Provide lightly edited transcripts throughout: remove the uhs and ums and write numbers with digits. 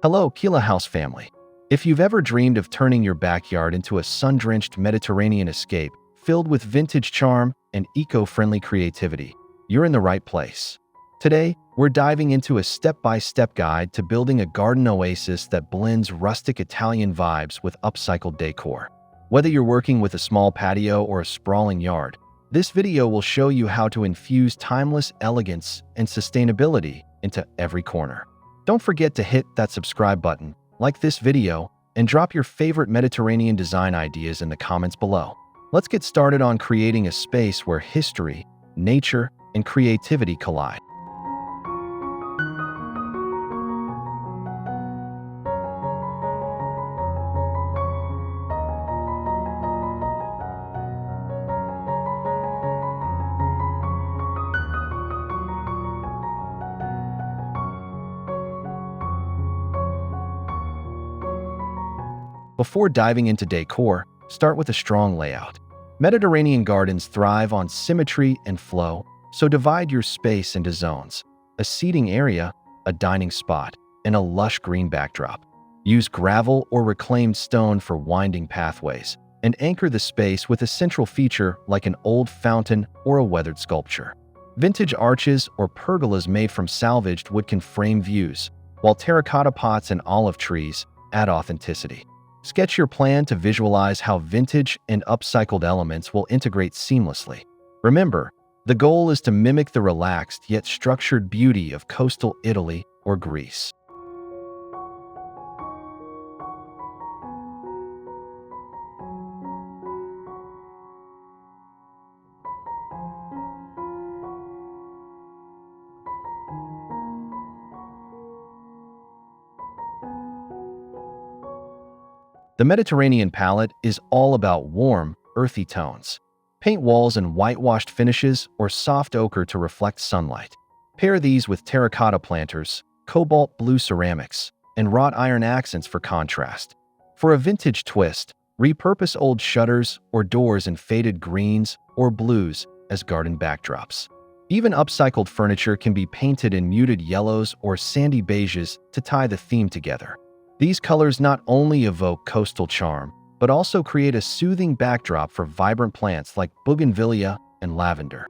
Hello, Kila House family. If you've ever dreamed of turning your backyard into a sun-drenched Mediterranean escape filled with vintage charm and eco-friendly creativity, you're in the right place. Today, we're diving into a step-by-step guide to building a garden oasis that blends rustic Italian vibes with upcycled decor. Whether you're working with a small patio or a sprawling yard, this video will show you how to infuse timeless elegance and sustainability into every corner. Don't forget to hit that subscribe button, like this video, and drop your favorite Mediterranean design ideas in the comments below. Let's get started on creating a space where history, nature, and creativity collide. Before diving into decor, start with a strong layout. Mediterranean gardens thrive on symmetry and flow, so divide your space into zones: a seating area, a dining spot, and a lush green backdrop. Use gravel or reclaimed stone for winding pathways, and anchor the space with a central feature like an old fountain or a weathered sculpture. Vintage arches or pergolas made from salvaged wood can frame views, while terracotta pots and olive trees add authenticity. Sketch your plan to visualize how vintage and upcycled elements will integrate seamlessly. Remember, the goal is to mimic the relaxed yet structured beauty of coastal Italy or Greece. The Mediterranean palette is all about warm, earthy tones. Paint walls in whitewashed finishes or soft ochre to reflect sunlight. Pair these with terracotta planters, cobalt blue ceramics, and wrought iron accents for contrast. For a vintage twist, repurpose old shutters or doors in faded greens or blues as garden backdrops. Even upcycled furniture can be painted in muted yellows or sandy beiges to tie the theme together. These colors not only evoke coastal charm, but also create a soothing backdrop for vibrant plants like bougainvillea and lavender.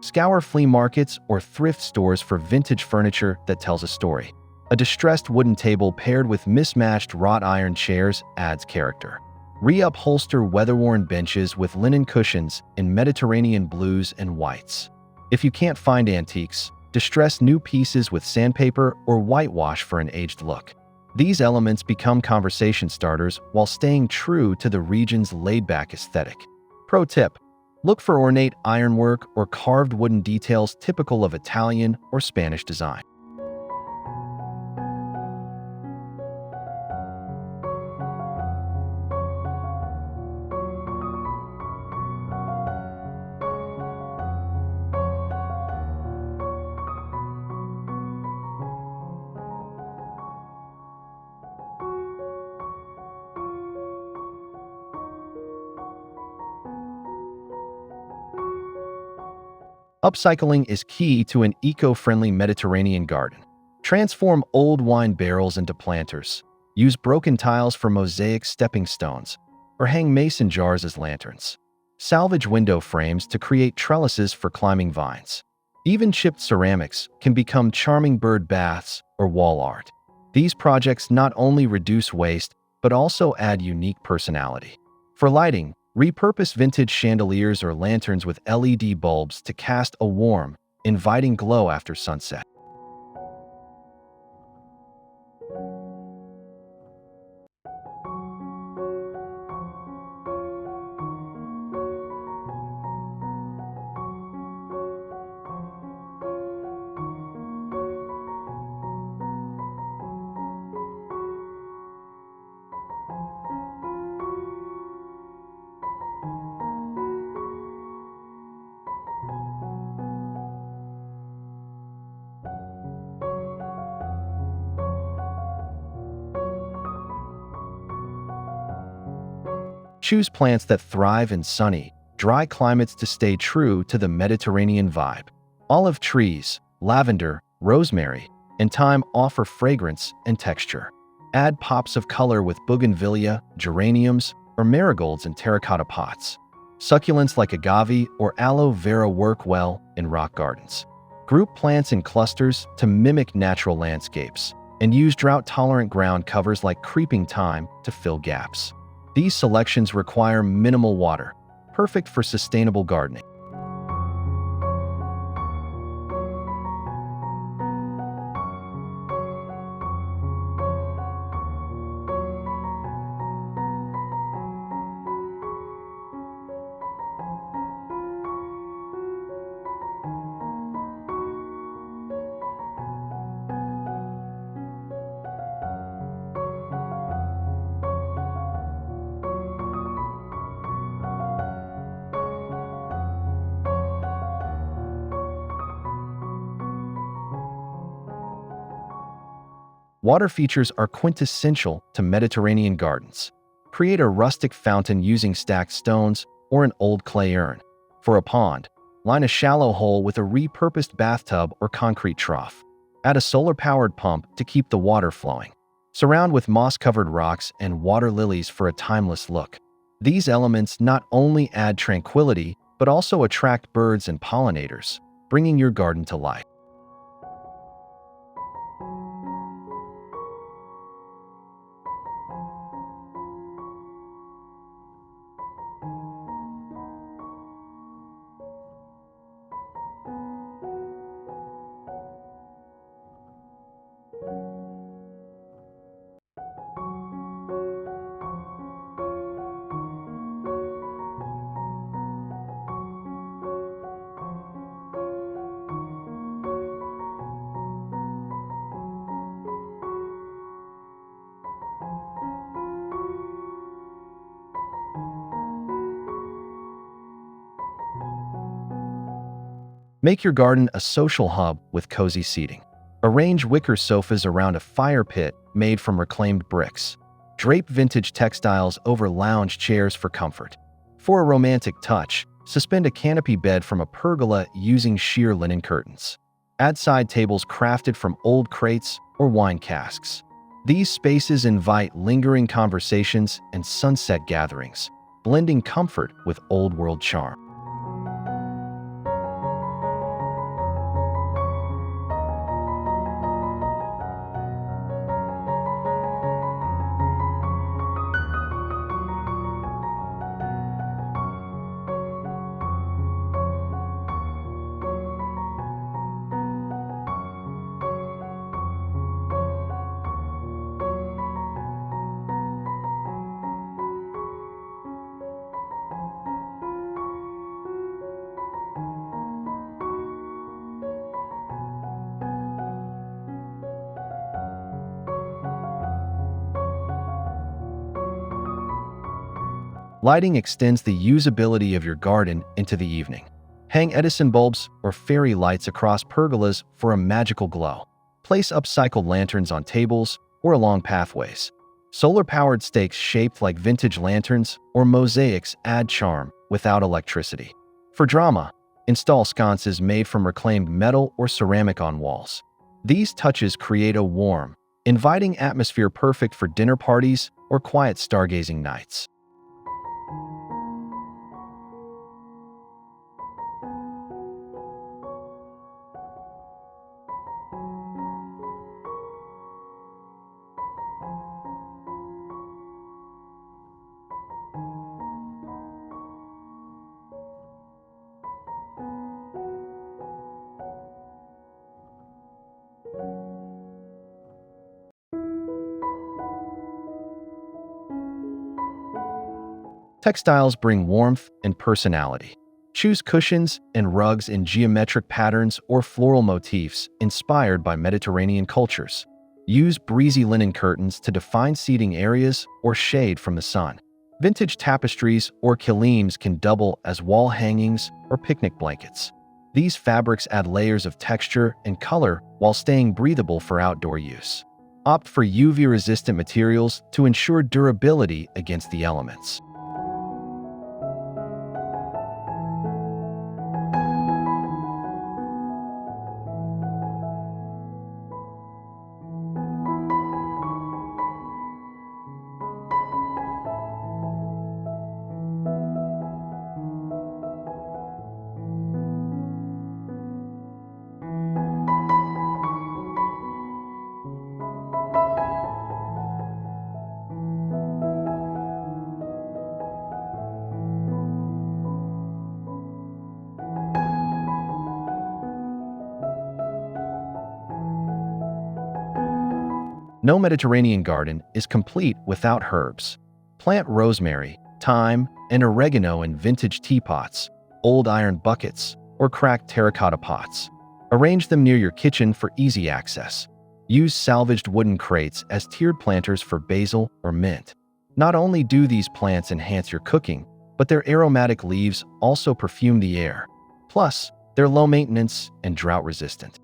Scour flea markets or thrift stores for vintage furniture that tells a story. A distressed wooden table paired with mismatched wrought iron chairs adds character. Reupholster weather-worn benches with linen cushions in Mediterranean blues and whites. If you can't find antiques, distress new pieces with sandpaper or whitewash for an aged look. These elements become conversation starters while staying true to the region's laid-back aesthetic. Pro tip: look for ornate ironwork or carved wooden details typical of Italian or Spanish design. Upcycling is key to an eco-friendly Mediterranean garden. Transform old wine barrels into planters, use broken tiles for mosaic stepping stones, or hang mason jars as lanterns. Salvage window frames to create trellises for climbing vines. Even chipped ceramics can become charming bird baths or wall art. These projects not only reduce waste, but also add unique personality. For lighting, repurpose vintage chandeliers or lanterns with LED bulbs to cast a warm, inviting glow after sunset. Choose plants that thrive in sunny, dry climates to stay true to the Mediterranean vibe. Olive trees, lavender, rosemary, and thyme offer fragrance and texture. Add pops of color with bougainvillea, geraniums, or marigolds in terracotta pots. Succulents like agave or aloe vera work well in rock gardens. Group plants in clusters to mimic natural landscapes, and use drought-tolerant ground covers like creeping thyme to fill gaps. These selections require minimal water, perfect for sustainable gardening. Water features are quintessential to Mediterranean gardens. Create a rustic fountain using stacked stones or an old clay urn. For a pond, line a shallow hole with a repurposed bathtub or concrete trough. Add a solar-powered pump to keep the water flowing. Surround with moss-covered rocks and water lilies for a timeless look. These elements not only add tranquility, but also attract birds and pollinators, bringing your garden to life. Make your garden a social hub with cozy seating. Arrange wicker sofas around a fire pit made from reclaimed bricks. Drape vintage textiles over lounge chairs for comfort. For a romantic touch, suspend a canopy bed from a pergola using sheer linen curtains. Add side tables crafted from old crates or wine casks. These spaces invite lingering conversations and sunset gatherings, blending comfort with old-world charm. Lighting extends the usability of your garden into the evening. Hang Edison bulbs or fairy lights across pergolas for a magical glow. Place upcycled lanterns on tables or along pathways. Solar-powered stakes shaped like vintage lanterns or mosaics add charm without electricity. For drama, install sconces made from reclaimed metal or ceramic on walls. These touches create a warm, inviting atmosphere perfect for dinner parties or quiet stargazing nights. Textiles bring warmth and personality. Choose cushions and rugs in geometric patterns or floral motifs inspired by Mediterranean cultures. Use breezy linen curtains to define seating areas or shade from the sun. Vintage tapestries or kilims can double as wall hangings or picnic blankets. These fabrics add layers of texture and color while staying breathable for outdoor use. Opt for UV-resistant materials to ensure durability against the elements. No Mediterranean garden is complete without herbs. Plant rosemary, thyme, and oregano in vintage teapots, old iron buckets, or cracked terracotta pots. Arrange them near your kitchen for easy access. Use salvaged wooden crates as tiered planters for basil or mint. Not only do these plants enhance your cooking, but their aromatic leaves also perfume the air. Plus, they're low maintenance and drought resistant.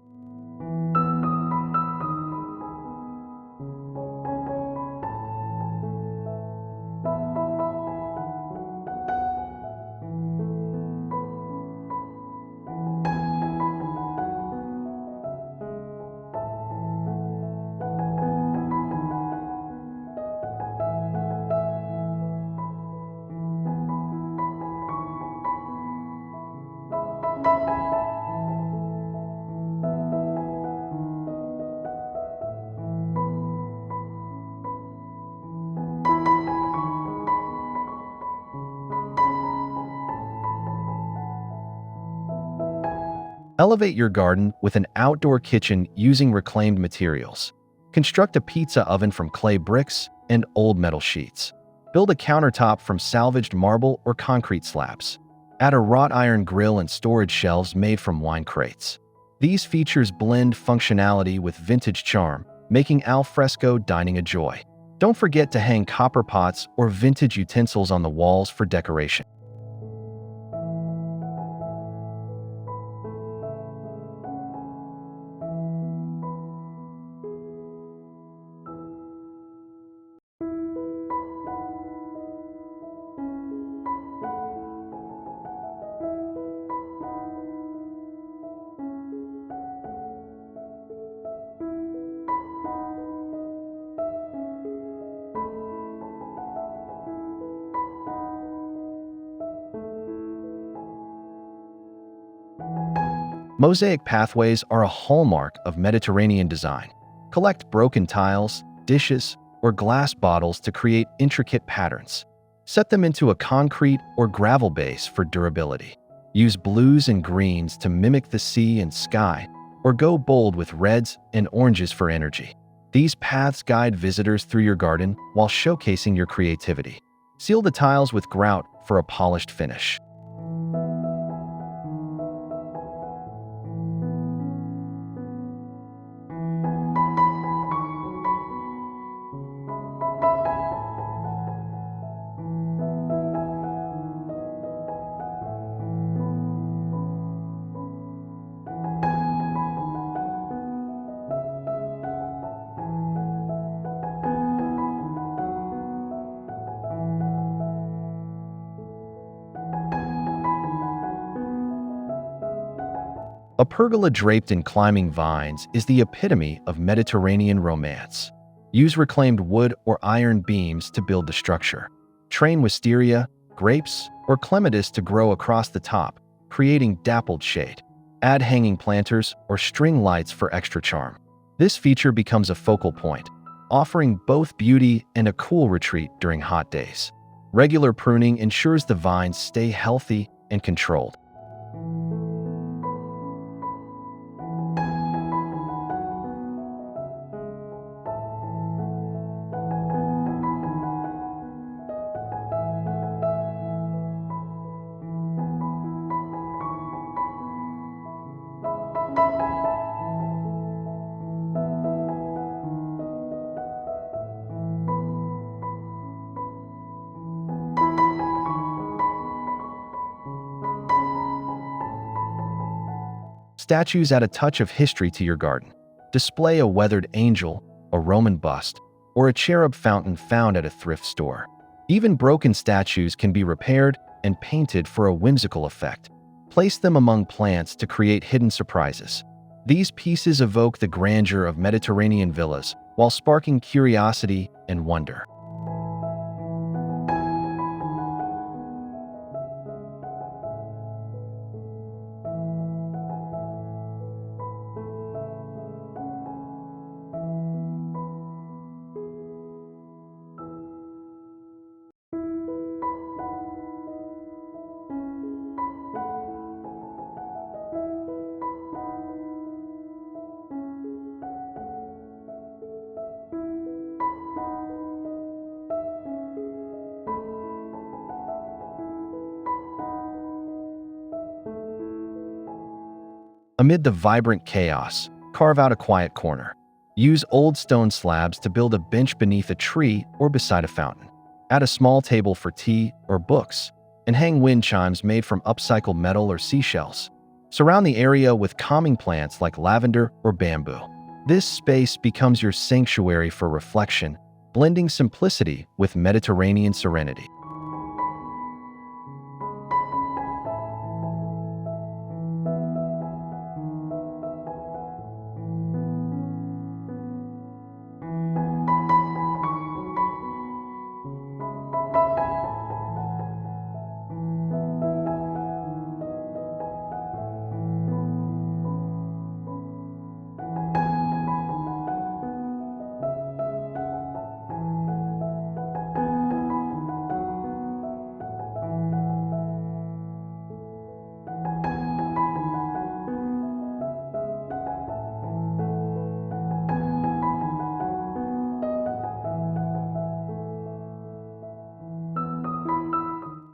Elevate your garden with an outdoor kitchen using reclaimed materials. Construct a pizza oven from clay bricks and old metal sheets. Build a countertop from salvaged marble or concrete slabs. Add a wrought iron grill and storage shelves made from wine crates. These features blend functionality with vintage charm, making al fresco dining a joy. Don't forget to hang copper pots or vintage utensils on the walls for decoration. Mosaic pathways are a hallmark of Mediterranean design. Collect broken tiles, dishes, or glass bottles to create intricate patterns. Set them into a concrete or gravel base for durability. Use blues and greens to mimic the sea and sky, or go bold with reds and oranges for energy. These paths guide visitors through your garden while showcasing your creativity. Seal the tiles with grout for a polished finish. A pergola draped in climbing vines is the epitome of Mediterranean romance. Use reclaimed wood or iron beams to build the structure. Train wisteria, grapes, or clematis to grow across the top, creating dappled shade. Add hanging planters or string lights for extra charm. This feature becomes a focal point, offering both beauty and a cool retreat during hot days. Regular pruning ensures the vines stay healthy and controlled. Statues add a touch of history to your garden. Display a weathered angel, a Roman bust, or a cherub fountain found at a thrift store. Even broken statues can be repaired and painted for a whimsical effect. Place them among plants to create hidden surprises. These pieces evoke the grandeur of Mediterranean villas while sparking curiosity and wonder. Amid the vibrant chaos, carve out a quiet corner. Use old stone slabs to build a bench beneath a tree or beside a fountain. Add a small table for tea or books, and hang wind chimes made from upcycled metal or seashells. Surround the area with calming plants like lavender or bamboo. This space becomes your sanctuary for reflection, blending simplicity with Mediterranean serenity.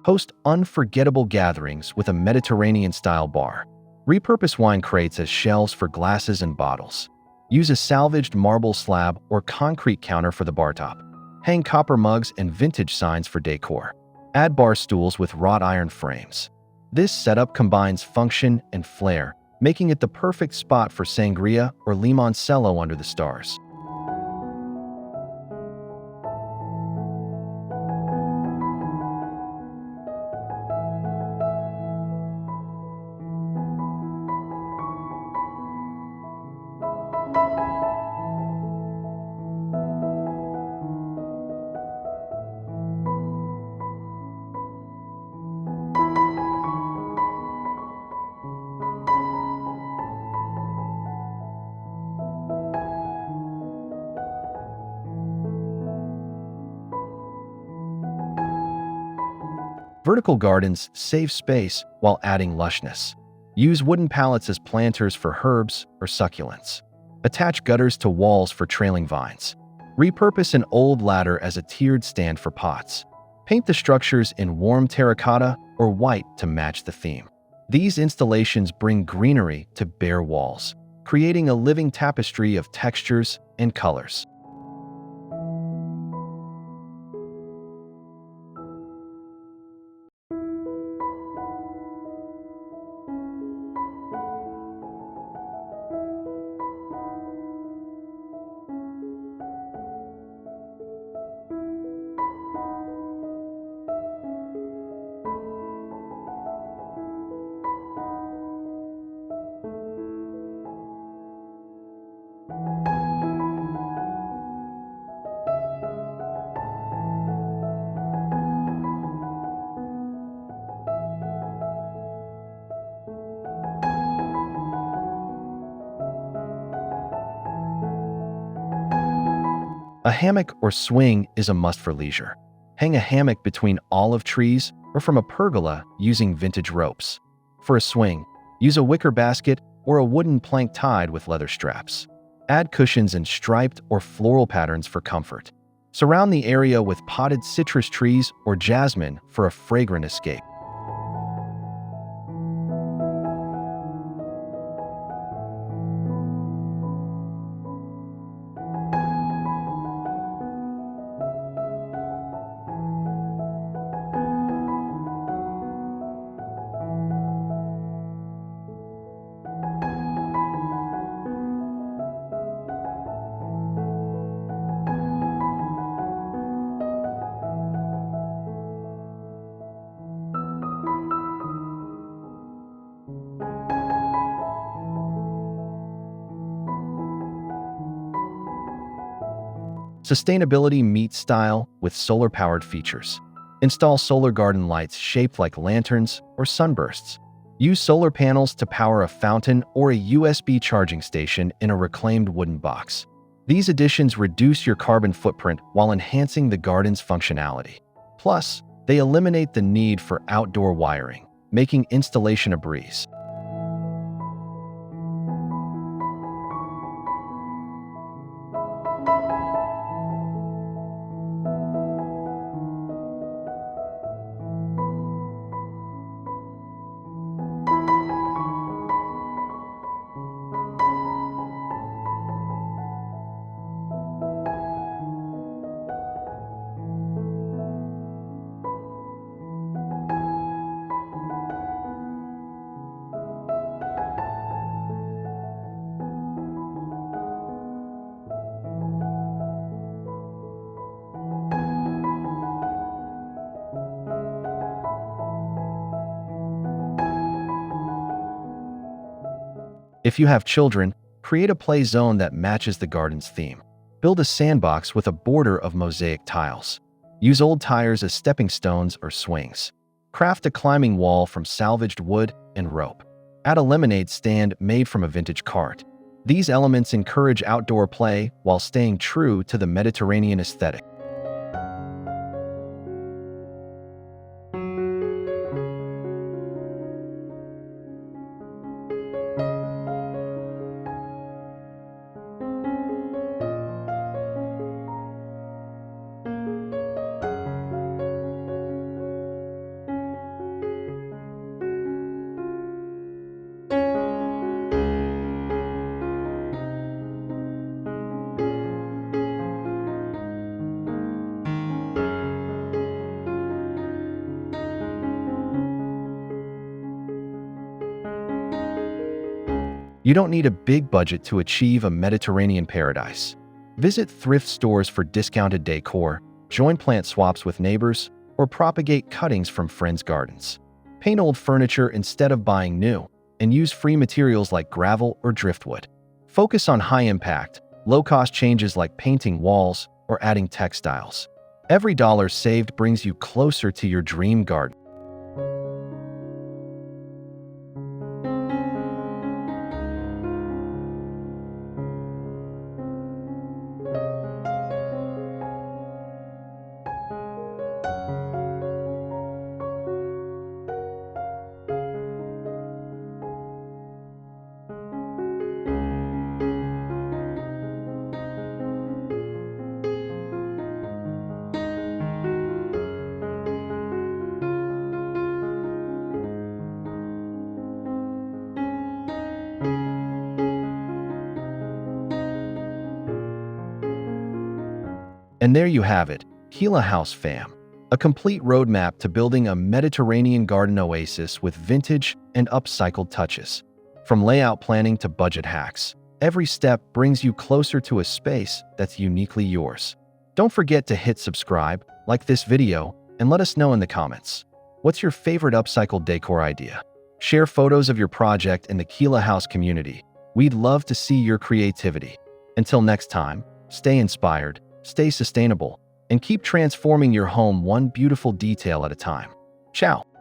Host unforgettable gatherings with a Mediterranean-style bar. Repurpose wine crates as shelves for glasses and bottles. Use a salvaged marble slab or concrete counter for the bar top. Hang copper mugs and vintage signs for decor. Add bar stools with wrought iron frames. This setup combines function and flair, making it the perfect spot for sangria or limoncello under the stars. Vertical gardens save space while adding lushness. Use wooden pallets as planters for herbs or succulents. Attach gutters to walls for trailing vines. Repurpose an old ladder as a tiered stand for pots. Paint the structures in warm terracotta or white to match the theme. These installations bring greenery to bare walls, creating a living tapestry of textures and colors. A hammock or swing is a must for leisure. Hang a hammock between olive trees or from a pergola using vintage ropes. For a swing, use a wicker basket or a wooden plank tied with leather straps. Add cushions in striped or floral patterns for comfort. Surround the area with potted citrus trees or jasmine for a fragrant escape. Sustainability meets style with solar-powered features. Install solar garden lights shaped like lanterns or sunbursts. Use solar panels to power a fountain or a USB charging station in a reclaimed wooden box. These additions reduce your carbon footprint while enhancing the garden's functionality. Plus, they eliminate the need for outdoor wiring, making installation a breeze. If you have children, create a play zone that matches the garden's theme. Build a sandbox with a border of mosaic tiles. Use old tires as stepping stones or swings. Craft a climbing wall from salvaged wood and rope. Add a lemonade stand made from a vintage cart. These elements encourage outdoor play while staying true to the Mediterranean aesthetic. You don't need a big budget to achieve a Mediterranean paradise. Visit thrift stores for discounted decor, join plant swaps with neighbors, or propagate cuttings from friends' gardens. Paint old furniture instead of buying new, and use free materials like gravel or driftwood. Focus on high-impact, low-cost changes like painting walls or adding textiles. Every dollar saved brings you closer to your dream garden. And there you have it, Gila House fam. A complete roadmap to building a Mediterranean garden oasis with vintage and upcycled touches. From layout planning to budget hacks, every step brings you closer to a space that's uniquely yours. Don't forget to hit subscribe, like this video, and let us know in the comments. What's your favorite upcycled decor idea? Share photos of your project in the Gila House community. We'd love to see your creativity. Until next time, stay inspired, stay sustainable, and keep transforming your home one beautiful detail at a time. Ciao.